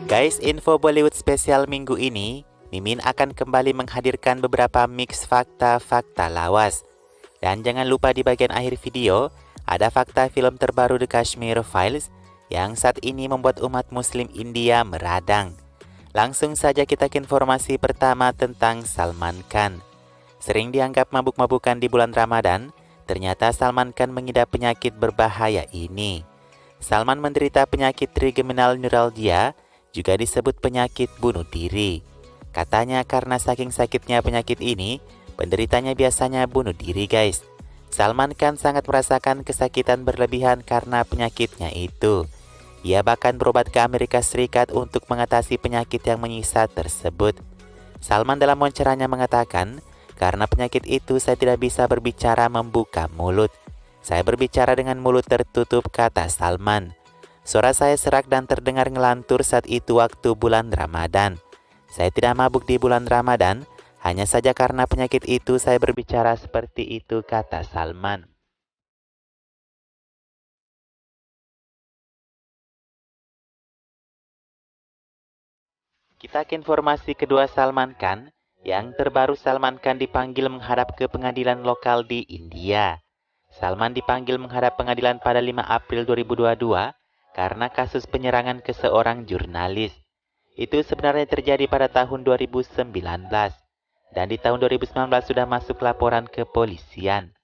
Guys, info Bollywood spesial minggu ini, Mimin akan kembali menghadirkan beberapa mix fakta-fakta lawas. Dan jangan lupa di bagian akhir video, ada fakta film terbaru The Kashmir Files yang saat ini membuat umat muslim India meradang. Langsung saja kita ke informasi pertama tentang Salman Khan. Sering dianggap mabuk-mabukan di bulan Ramadan, ternyata Salman Khan mengidap penyakit berbahaya ini. Salman menderita penyakit trigeminal neuralgia, juga disebut penyakit bunuh diri. Katanya karena saking sakitnya penyakit ini, penderitanya biasanya bunuh diri guys. Salman Khan sangat merasakan kesakitan berlebihan karena penyakitnya itu. Ia bahkan berobat ke Amerika Serikat untuk mengatasi penyakit yang menyiksa tersebut. Salman dalam wawancaranya mengatakan, karena penyakit itu saya tidak bisa berbicara membuka mulut. Saya berbicara dengan mulut tertutup, kata Salman. Suara saya serak dan terdengar ngelantur saat itu waktu bulan Ramadan. Saya tidak mabuk di bulan Ramadan, hanya saja karena penyakit itu saya berbicara seperti itu, kata Salman. Kita ke informasi kedua Salman Khan. Yang terbaru, Salman Khan dipanggil menghadap ke pengadilan lokal di India. Salman dipanggil menghadap pengadilan pada 5 April 2022 karena kasus penyerangan ke seorang jurnalis. Itu sebenarnya terjadi pada tahun 2019 dan di tahun 2019 sudah masuk laporan ke polisian.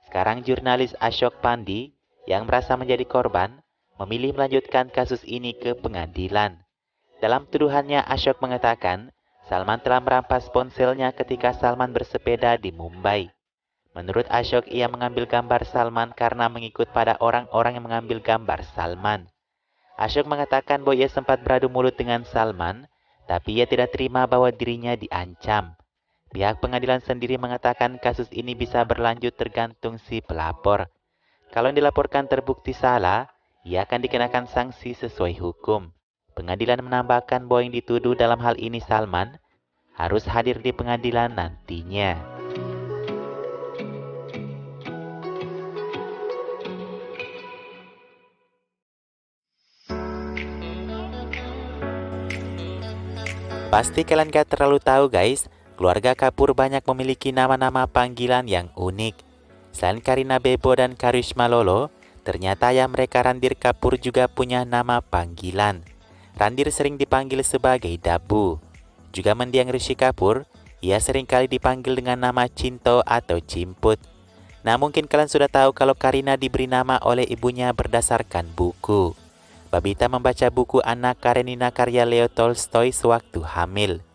Sekarang jurnalis Ashok Pandi yang merasa menjadi korban memilih melanjutkan kasus ini ke pengadilan. Dalam tuduhannya, Ashok mengatakan Salman telah merampas ponselnya ketika Salman bersepeda di Mumbai. Menurut Ashok, ia mengambil gambar Salman karena mengikut pada orang-orang yang mengambil gambar Salman. Ashok mengatakan bahwa ia sempat beradu mulut dengan Salman, tapi ia tidak terima bahwa dirinya diancam. Pihak pengadilan sendiri mengatakan kasus ini bisa berlanjut tergantung si pelapor. Kalau yang dilaporkan terbukti salah, ia akan dikenakan sanksi sesuai hukum. Pengadilan menambahkan bahwa yang dituduh dalam hal ini Salman harus hadir di pengadilan nantinya. Pasti kalian gak terlalu tahu guys, keluarga Kapoor banyak memiliki nama-nama panggilan yang unik. Selain Kareena Bebo dan Karishma Lolo, ternyata ayah mereka Ranbir Kapoor juga punya nama panggilan. Ranbir sering dipanggil sebagai Dabu. Juga mendiang Rishi Kapoor, ia sering kali dipanggil dengan nama Cinto atau Cimput. Nah, mungkin kalian sudah tahu kalau Kareena diberi nama oleh ibunya berdasarkan buku. Babita membaca buku Anak Karenina karya Leo Tolstoy sewaktu hamil.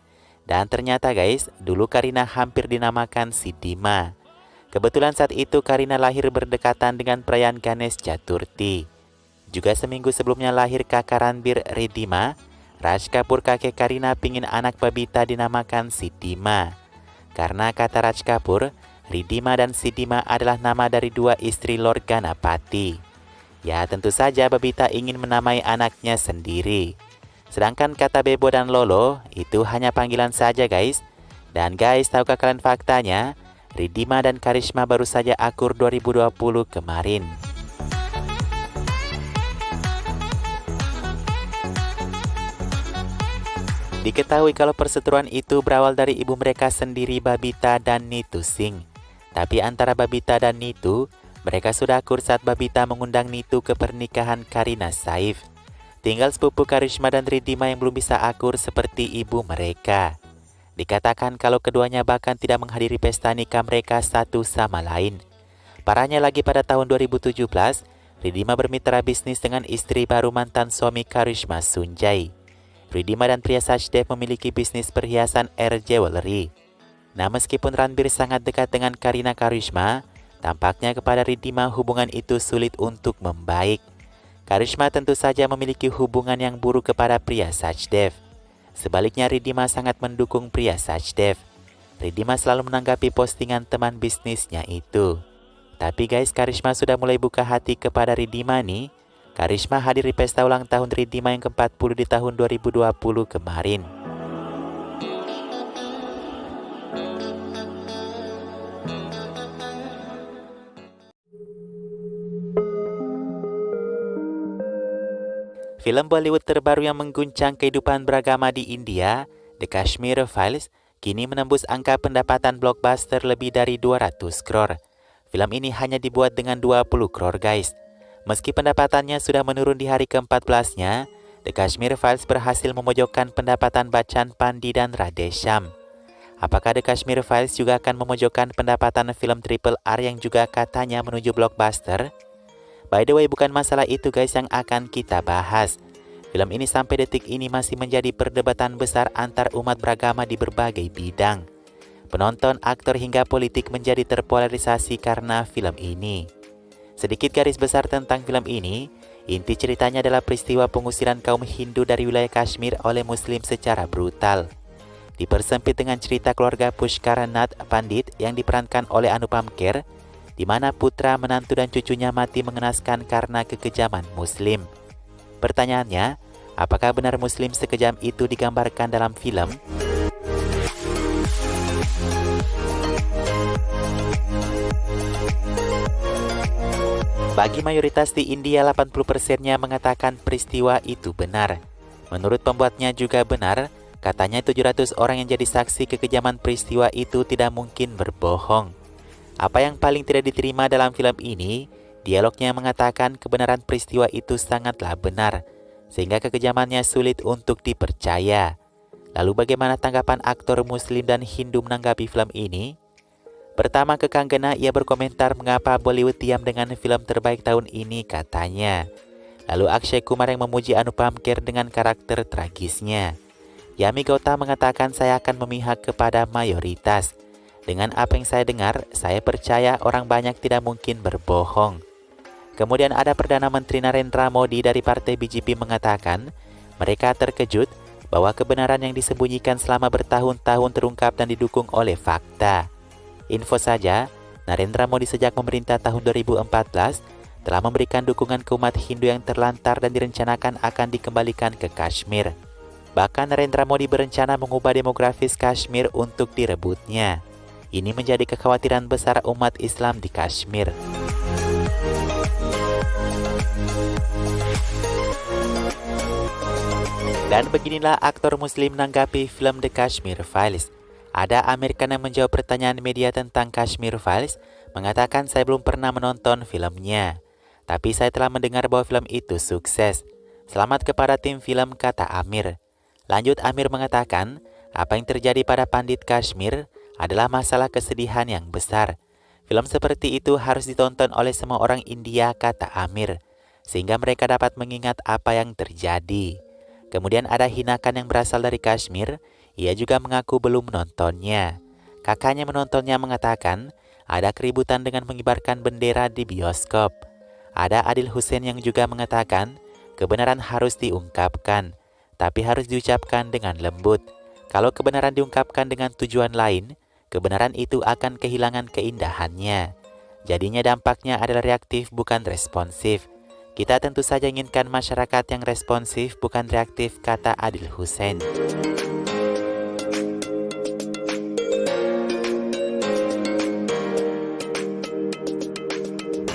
Dan ternyata guys, dulu Kareena hampir dinamakan si Dima. Kebetulan saat itu Kareena lahir berdekatan dengan perayaan Ganesh Chaturthi. Juga seminggu sebelumnya lahir kakak Ranbir, Ridhima. Raj Kapoor kakek Kareena pingin anak Babita dinamakan si Dima. Karena kata Raj Kapoor, Ridhima dan Sidima adalah nama dari dua istri Lord Ganapati. Ya, tentu saja Babita ingin menamai anaknya sendiri. Sedangkan kata Bebo dan Lolo itu hanya panggilan saja guys. Dan guys, tahukah kalian faktanya? Ridhima dan Karishma baru saja akur 2020 kemarin. Diketahui kalau perseteruan itu berawal dari ibu mereka sendiri, Babita dan Neetu Singh. Tapi antara Babita dan Neetu, mereka sudah akur saat Babita mengundang Neetu ke pernikahan Kareena Saif. Tinggal sepupu Karishma dan Ridhima yang belum bisa akur seperti ibu mereka. Dikatakan kalau keduanya bahkan tidak menghadiri pesta nikah mereka satu sama lain. Parahnya lagi pada tahun 2017, Ridhima bermitra bisnis dengan istri baru mantan suami Karishma, Sunjay. Ridhima dan pria Sachdev memiliki bisnis perhiasan Air Jewelry. Nah, meskipun Ranbir sangat dekat dengan Kareena Karishma, tampaknya kepada Ridhima hubungan itu sulit untuk membaik. Karishma tentu saja memiliki hubungan yang buruk kepada pria Sachdev. Sebaliknya Ridhima sangat mendukung pria Sachdev. Ridhima selalu menanggapi postingan teman bisnisnya itu. Tapi guys, Karishma sudah mulai buka hati kepada Ridhima nih. Karishma hadir di pesta ulang tahun Ridhima yang ke-40 di tahun 2020 kemarin. Film Bollywood terbaru yang mengguncang kehidupan beragama di India, The Kashmir Files, kini menembus angka pendapatan blockbuster lebih dari 200 crore. Film ini hanya dibuat dengan 20 crore guys. Meski pendapatannya sudah menurun di hari ke-14-nya, The Kashmir Files berhasil memojokkan pendapatan Bachchan Pandey dan Radhesham. Apakah The Kashmir Files juga akan memojokkan pendapatan film Triple R yang juga katanya menuju blockbuster? By the way, bukan masalah itu guys yang akan kita bahas. Film ini sampai detik ini masih menjadi perdebatan besar antar umat beragama di berbagai bidang. Penonton, aktor hingga politik menjadi terpolarisasi karena film ini. Sedikit garis besar tentang film ini, inti ceritanya adalah peristiwa pengusiran kaum Hindu dari wilayah Kashmir oleh Muslim secara brutal. Dipersempit dengan cerita keluarga Pushkar Nath Pandit yang diperankan oleh Anupam Kher, di mana putra, menantu, dan cucunya mati mengenaskan karena kekejaman Muslim. Pertanyaannya, apakah benar Muslim sekejam itu digambarkan dalam film? Bagi mayoritas di India, 80%-nya mengatakan peristiwa itu benar. Menurut pembuatnya juga benar, katanya 700 orang yang jadi saksi kekejaman peristiwa itu tidak mungkin berbohong. Apa yang paling tidak diterima dalam film ini, dialognya mengatakan kebenaran peristiwa itu sangatlah benar, sehingga kekejamannya sulit untuk dipercaya. Lalu bagaimana tanggapan aktor Muslim dan Hindu menanggapi film ini? Pertama, Kanggana, ia berkomentar mengapa Bollywood diam dengan film terbaik tahun ini katanya. Lalu Akshay Kumar yang memuji Anupam Kher dengan karakter tragisnya. Yami Gauta mengatakan saya akan memihak kepada mayoritas. Dengan apa yang saya dengar, saya percaya orang banyak tidak mungkin berbohong. Kemudian ada Perdana Menteri Narendra Modi dari partai BJP mengatakan, mereka terkejut bahwa kebenaran yang disembunyikan selama bertahun-tahun terungkap dan didukung oleh fakta. Info saja, Narendra Modi sejak memerintah tahun 2014 telah memberikan dukungan ke umat Hindu yang terlantar dan direncanakan akan dikembalikan ke Kashmir. Bahkan Narendra Modi berencana mengubah demografis Kashmir untuk direbutnya. Ini menjadi kekhawatiran besar umat Islam di Kashmir. Dan beginilah aktor Muslim menanggapi film The Kashmir Files. Ada Amir Khan yang menjawab pertanyaan media tentang Kashmir Files, mengatakan saya belum pernah menonton filmnya. Tapi saya telah mendengar bahwa film itu sukses. Selamat kepada tim film, kata Amir. Lanjut Amir mengatakan, apa yang terjadi pada Pandit Kashmir adalah masalah kesedihan yang besar. Film seperti itu harus ditonton oleh semua orang India, kata Amir, sehingga mereka dapat mengingat apa yang terjadi. Kemudian ada Hinakan yang berasal dari Kashmir, ia juga mengaku belum menontonnya. Kakaknya menontonnya mengatakan, ada keributan dengan mengibarkan bendera di bioskop. Ada Adil Hussein yang juga mengatakan, kebenaran harus diungkapkan, tapi harus diucapkan dengan lembut. Kalau kebenaran diungkapkan dengan tujuan lain, kebenaran itu akan kehilangan keindahannya. Jadinya dampaknya adalah reaktif bukan responsif. Kita tentu saja inginkan masyarakat yang responsif bukan reaktif, kata Adil Hussein.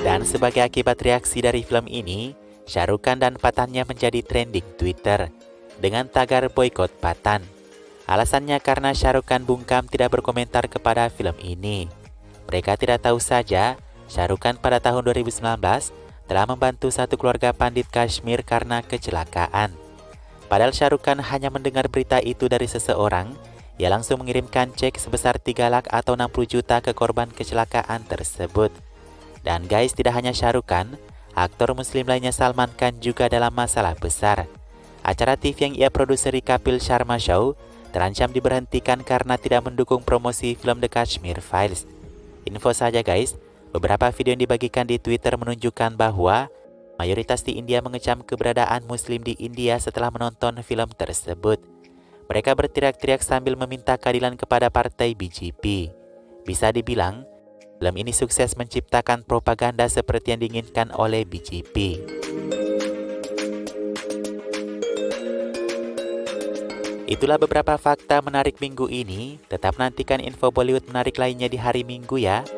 Dan sebagai akibat reaksi dari film ini, Shah Rukh Khan dan Pathannya menjadi trending Twitter dengan tagar boykot Pathan. Alasannya karena Shah Rukh Khan bungkam tidak berkomentar kepada film ini. Mereka tidak tahu saja, Shah Rukh Khan pada tahun 2019 telah membantu satu keluarga Pandit Kashmir karena kecelakaan. Padahal Shah Rukh Khan hanya mendengar berita itu dari seseorang, ia langsung mengirimkan cek sebesar 3 lakh atau 60 juta ke korban kecelakaan tersebut. Dan guys, tidak hanya Shah Rukh Khan, aktor Muslim lainnya Salman Khan juga dalam masalah besar. Acara TV yang ia produseri Kapil Sharma Show terancam diberhentikan karena tidak mendukung promosi film The Kashmir Files. Info saja guys, beberapa video yang dibagikan di Twitter menunjukkan bahwa mayoritas di India mengecam keberadaan Muslim di India setelah menonton film tersebut. Mereka berteriak-teriak sambil meminta keadilan kepada partai BJP. Bisa dibilang, film ini sukses menciptakan propaganda seperti yang diinginkan oleh BJP. Itulah beberapa fakta menarik minggu ini. Tetap nantikan info Bollywood menarik lainnya di hari Minggu ya.